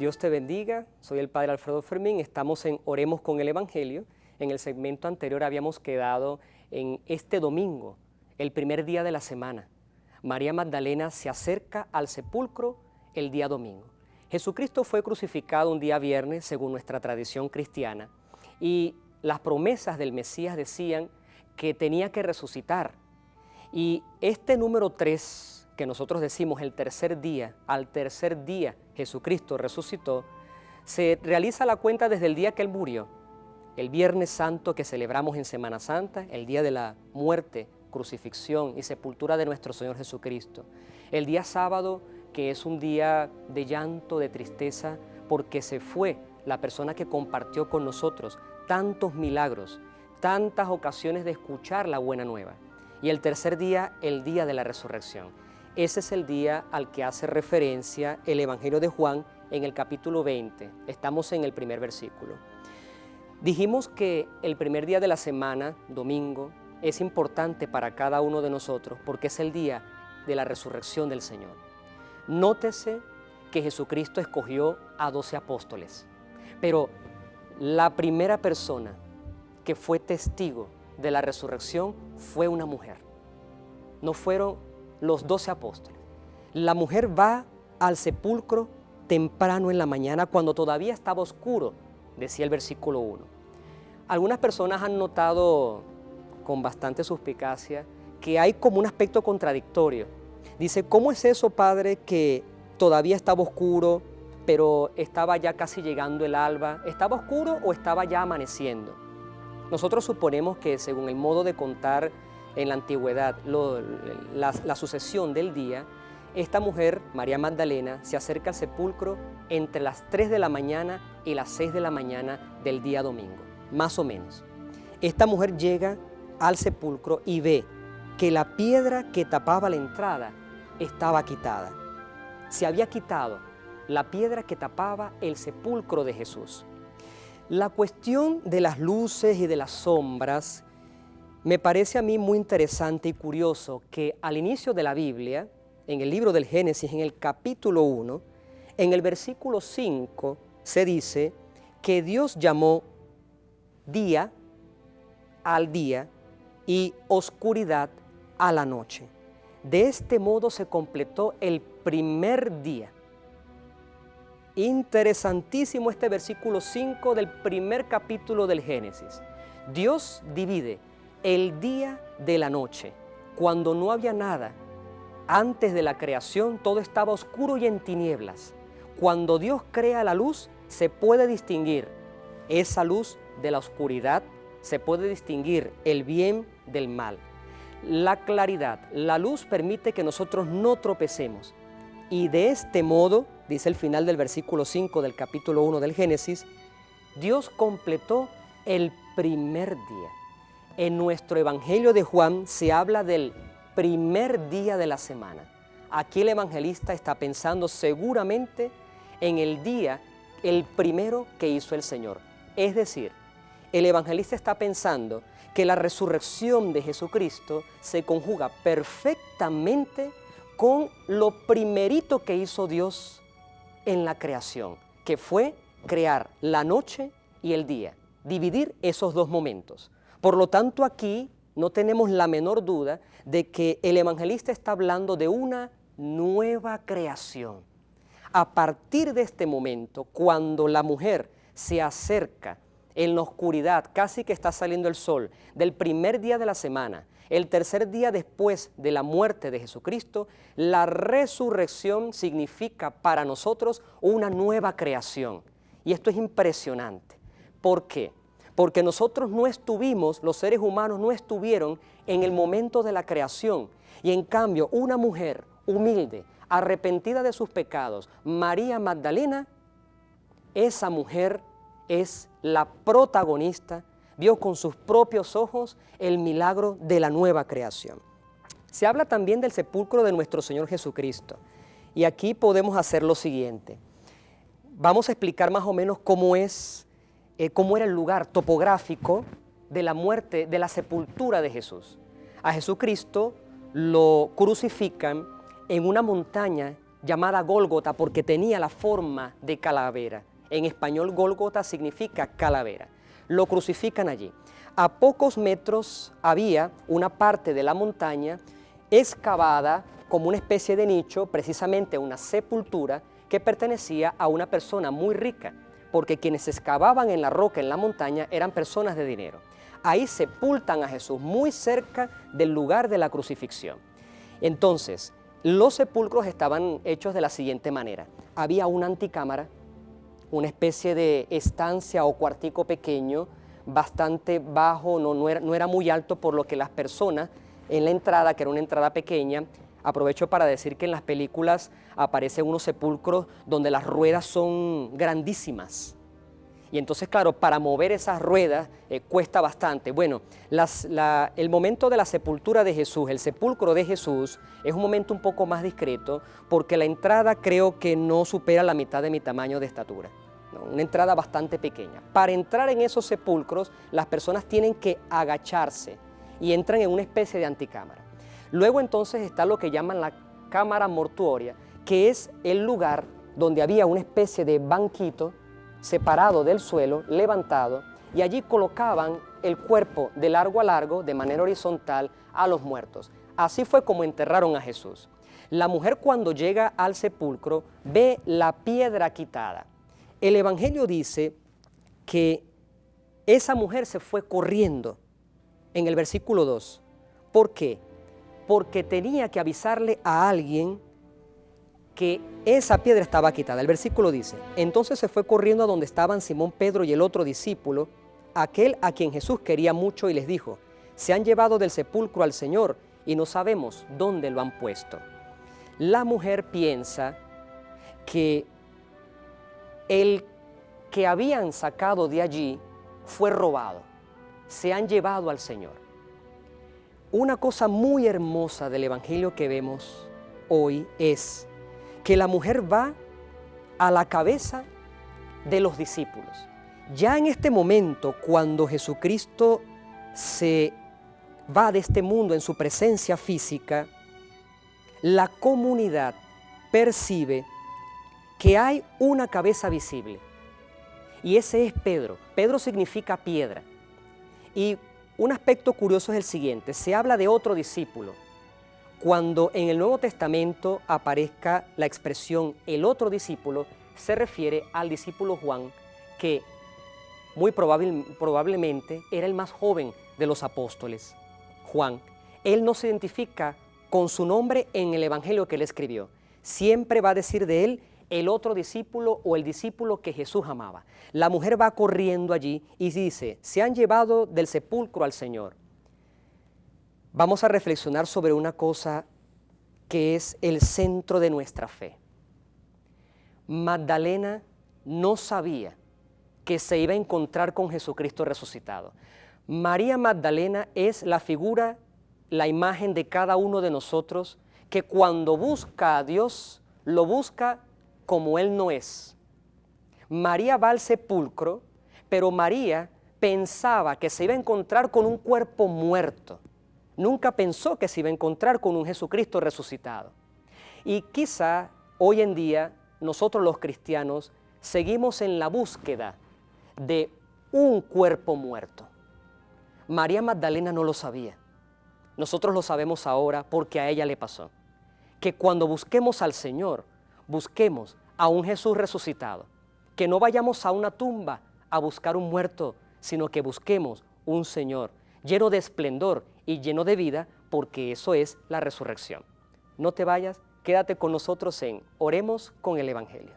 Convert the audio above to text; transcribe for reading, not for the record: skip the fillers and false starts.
Dios te bendiga, soy el Padre Alfredo Fermín, estamos en Oremos con el Evangelio. En el segmento anterior habíamos quedado en este domingo, el primer día de la semana. María Magdalena se acerca al sepulcro el día domingo. Jesucristo fue crucificado un día viernes, según nuestra tradición cristiana, y las promesas del Mesías decían que tenía que resucitar. Y este número 3, que nosotros decimos el tercer día, al tercer día Jesucristo resucitó, se realiza la cuenta desde el día que Él murió. El Viernes Santo que celebramos en Semana Santa, el día de la muerte, crucifixión y sepultura de nuestro Señor Jesucristo. El día sábado, que es un día de llanto, de tristeza, porque se fue la persona que compartió con nosotros tantos milagros, tantas ocasiones de escuchar la buena nueva. Y el tercer día, el día de la resurrección. Ese es el día al que hace referencia el Evangelio de Juan en el capítulo 20. Estamos en el primer versículo. Dijimos que el primer día de la semana, domingo, es importante para cada uno de nosotros porque es el día de la resurrección del Señor. Nótese que Jesucristo escogió a 12 apóstoles, pero la primera persona que fue testigo de la resurrección fue una mujer. No fueron los 12 apóstoles. La mujer va al sepulcro temprano en la mañana cuando todavía estaba oscuro, decía el versículo 1. Algunas personas han notado con bastante suspicacia que hay como un aspecto contradictorio. Dice, ¿cómo es eso, Padre, que todavía estaba oscuro, pero estaba ya casi llegando el alba? ¿Estaba oscuro o estaba ya amaneciendo? Nosotros suponemos que según el modo de contar en la antigüedad la sucesión del día, esta mujer, María Magdalena, se acerca al sepulcro entre las 3 de la mañana y las 6 de la mañana del día domingo, más o menos. Esta mujer llega al sepulcro y ve que la piedra que tapaba la entrada estaba quitada. Se había quitado la piedra que tapaba el sepulcro de Jesús. La cuestión de las luces y de las sombras me parece a mí muy interesante y curioso que al inicio de la Biblia, en el libro del Génesis, en el capítulo 1, en el versículo 5, se dice que Dios llamó día al día y oscuridad a la noche. De este modo se completó el primer día. Interesantísimo este versículo 5 del primer capítulo del Génesis. Dios divide el día de la noche, cuando no había nada. Antes de la creación todo estaba oscuro y en tinieblas. Cuando Dios crea la luz, se puede distinguir esa luz de la oscuridad, se puede distinguir el bien del mal. La claridad, la luz permite que nosotros no tropecemos. Y de este modo, dice el final del versículo 5 del capítulo 1 del Génesis, Dios completó el primer día. En nuestro Evangelio de Juan se habla del primer día de la semana. Aquí el evangelista está pensando seguramente en el día, el primero que hizo el Señor. Es decir, el evangelista está pensando que la resurrección de Jesucristo se conjuga perfectamente con lo primerito que hizo Dios en la creación, que fue crear la noche y el día, dividir esos dos momentos. Por lo tanto, aquí no tenemos la menor duda de que el evangelista está hablando de una nueva creación. A partir de este momento, cuando la mujer se acerca en la oscuridad, casi que está saliendo el sol, del primer día de la semana, el tercer día después de la muerte de Jesucristo, la resurrección significa para nosotros una nueva creación. Y esto es impresionante. ¿Por qué? Porque nosotros no estuvimos, los seres humanos no estuvieron en el momento de la creación. Y en cambio, una mujer humilde, arrepentida de sus pecados, María Magdalena, esa mujer es la protagonista, vio con sus propios ojos el milagro de la nueva creación. Se habla también del sepulcro de nuestro Señor Jesucristo. Y aquí podemos hacer lo siguiente. Vamos a explicar más o menos cómo era el lugar topográfico de la muerte, de la sepultura de Jesús. A Jesucristo lo crucifican en una montaña llamada Gólgota porque tenía la forma de calavera. En español, Gólgota significa calavera. Lo crucifican allí. A pocos metros había una parte de la montaña excavada como una especie de nicho, precisamente una sepultura que pertenecía a una persona muy rica, porque quienes excavaban en la roca, en la montaña, eran personas de dinero. Ahí sepultan a Jesús, muy cerca del lugar de la crucifixión. Entonces, los sepulcros estaban hechos de la siguiente manera. Había una anticámara, una especie de estancia o cuartico pequeño, bastante bajo, no era muy alto, por lo que las personas en la entrada, que era una entrada pequeña, aprovecho para decir que en las películas aparecen unos sepulcros donde las ruedas son grandísimas. Y entonces, claro, para mover esas ruedas cuesta bastante. Bueno, el momento de la sepultura de Jesús, el sepulcro de Jesús, es un momento un poco más discreto porque la entrada creo que no supera la mitad de mi tamaño de estatura. ¿No? Una entrada bastante pequeña. Para entrar en esos sepulcros, las personas tienen que agacharse y entran en una especie de anticámara. Luego entonces está lo que llaman la cámara mortuoria, que es el lugar donde había una especie de banquito separado del suelo, levantado, y allí colocaban el cuerpo de largo a largo, de manera horizontal, a los muertos. Así fue como enterraron a Jesús. La mujer, cuando llega al sepulcro, ve la piedra quitada. El Evangelio dice que esa mujer se fue corriendo en el versículo 2. ¿Por qué? Porque tenía que avisarle a alguien que esa piedra estaba quitada. El versículo dice, entonces se fue corriendo a donde estaban Simón Pedro y el otro discípulo, aquel a quien Jesús quería mucho, y les dijo, se han llevado del sepulcro al Señor y no sabemos dónde lo han puesto. La mujer piensa que el que habían sacado de allí fue robado, se han llevado al Señor. Una cosa muy hermosa del Evangelio que vemos hoy es que la mujer va a la cabeza de los discípulos. Ya en este momento, cuando Jesucristo se va de este mundo en su presencia física, la comunidad percibe que hay una cabeza visible. Y ese es Pedro. Pedro significa piedra. Y un aspecto curioso es el siguiente, se habla de otro discípulo. Cuando en el Nuevo Testamento aparezca la expresión el otro discípulo, se refiere al discípulo Juan, que muy probablemente era el más joven de los apóstoles. Juan, él no se identifica con su nombre en el Evangelio que él escribió. Siempre va a decir de él el otro discípulo o el discípulo que Jesús amaba. La mujer va corriendo allí y dice, se han llevado del sepulcro al Señor. Vamos a reflexionar sobre una cosa que es el centro de nuestra fe. Magdalena no sabía que se iba a encontrar con Jesucristo resucitado. María Magdalena es la figura, la imagen de cada uno de nosotros que cuando busca a Dios, lo busca como Él no es. María va al sepulcro, pero María pensaba que se iba a encontrar con un cuerpo muerto. Nunca pensó que se iba a encontrar con un Jesucristo resucitado. Y quizá hoy en día nosotros los cristianos seguimos en la búsqueda de un cuerpo muerto. María Magdalena no lo sabía. Nosotros lo sabemos ahora porque a ella le pasó. Que cuando busquemos al Señor, busquemos a un Jesús resucitado. Que no vayamos a una tumba a buscar un muerto, sino que busquemos un Señor lleno de esplendor y lleno de vida, porque eso es la resurrección. No te vayas, quédate con nosotros en Oremos con el Evangelio.